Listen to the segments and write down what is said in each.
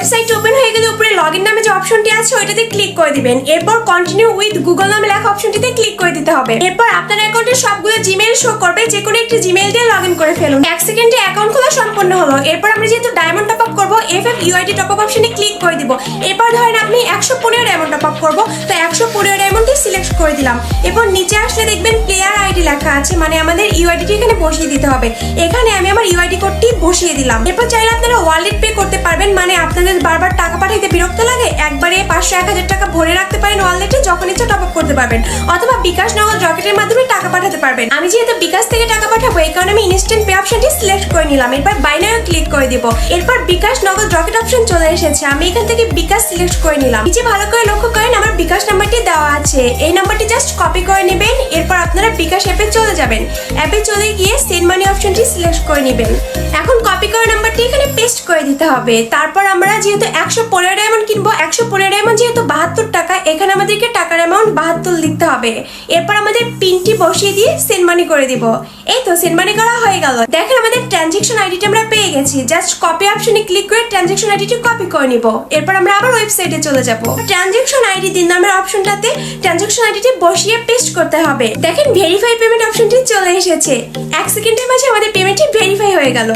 Website open হয়ে গেলে উপরে লগইন নামে যে অপশনটি আছে ওইটাতে ক্লিক করে দিবেন। এরপর কন্টিনিউ উইথ গুগল নামে লেখা অপশনটিতে ক্লিক করে দিতে হবে। এরপর আপনার অ্যাকাউন্টে সবগুলো জিমেইল শো করবে, যে কোনো একটি জিমেইল দিয়ে লগইন করে ফেলুন। 1 সেকেন্ডে অ্যাকাউন্ট খোলা সম্পন্ন হলো। এরপর আমরা যেহেতু ডায়মন্ড টপ আপ করব, FFUID টপ আপ অপশনে ক্লিক করে দিব। এরপর ধরেন আপনি 115 ডায়মন্ড টপ আপ করব, তো 115 ডায়মন্ডটি সিলেক্ট করে দিলাম। এরপর নিচে আসলে দেখবেন প্লেয়ার আইডি লেখা আছে, মানে আমাদের ইউআইডিটি এখানে বসিয়ে দিতে হবে। এখানে আমি আমার ইউআইডি কোডটি বসিয়ে দিলাম। এরপর চাইলে আপনারা ওয়ালেট পে করতে পারবেন, মানে আপনাদের বারবার টাকা পাঠাইতে বিরক্ত লাগে, একবারে 500-1000 টাকা ভরে রাখতে পারেন ওয়ালেটে, যখন ইচ্ছা টপ আপ করতে পারবেন। অথবা বিকাশ নগদ রকেটের মাধ্যমে টাকা পাঠাতে পারবেন। আমি যেহেতু বিকাশ থেকে টাকা পাঠাবো এই কারণে আমি ইনস্ট্যান্ট পে অপশনটি সিলেক্ট করে নিলাম। এরপর বাই নাও ক্লিক করে দিব। এরপর বিকাশ নগদ রকেট অপশন চলে এসেছে, আমি এখান থেকে বিকাশ সিলেক্ট করে নিলাম। নিচে ভালো করে লক্ষ্য করেন আমার বিকাশ নাম্বারটি দেওয়া আছে, এই নাম্বারটি জাস্ট কপি করে নেবেন। এরপর আপনারা বিকাশ অ্যাপে চলে যাবেন। অ্যাপে চলে গিয়ে সেন্ড মানি অপশনটি সিলেক্ট করে নেবেন। এখন কপি করা নাম্বারটি এখানে পেস্ট করে দিতে হবে। তারপর আমরা যেহেতু 115 ডায়মন্ড কিনবো, 115 ডায়মন্ড যেহেতু 72 টাকা, এখানে আমাদেরকে টাকার অ্যামাউন্ট 72 লিখতে হবে। এরপর আমাদের পিনটি বসিয়ে দিয়ে সেন্ড মানি করে দিব। এই তো সেন্ড মানি করা হয়ে গেল। দেখেন আমাদের ট্রানজাকশন আইডিটা আমরা পেয়ে গেছি। জাস্ট কপি অপশনে ক্লিক করে ট্রানজাকশন আইডিটি কপি করে নিব। এরপর আমরা আবার ওয়েবসাইটে চলে যাব। ট্রানজাকশন আইডি দিন নামের অপশনটাতে ট্রানজাকশন আইডিটি বসিয়ে পেস্ট করতে হবে। দেখেন ভেরিফাই পেমেন্ট অপশনটি চলে এসেছে। 1 সেকেন্ডের মাঝে আমাদের পেমেন্টটি ভেরিফাই হয়ে গেল।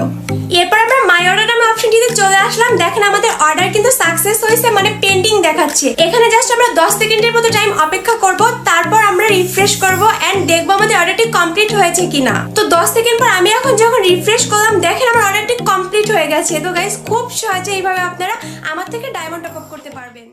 এরপর আমরা মাই অর্ডার নামে অপশনটিতে চলে আসলাম। দেখেন আমাদের অর্ডার কিন্তু সাকসেস হয়েছে, মানে পেন্ডিং দেখাচ্ছে। এখানে জাস্ট আমরা 10 সেকেন্ডের মতো টাইম অপেক্ষা করব, তারপর আমরা রিফ্রেশ করব এন্ড দেখবো আমাদের অর্ডারটি কমপ্লিট হয়েছে কিনা। তো 10 সেকেন্ড পর আমি এখন যখন রিফ্রেশ করলাম, দেখেন আমার অর্ডারটি কমপ্লিট হয়ে গেছে। তো গাইস খুব সহজে এইভাবে আপনারা আমার থেকে ডায়মন্ড টপ আপ করতে পারবেন।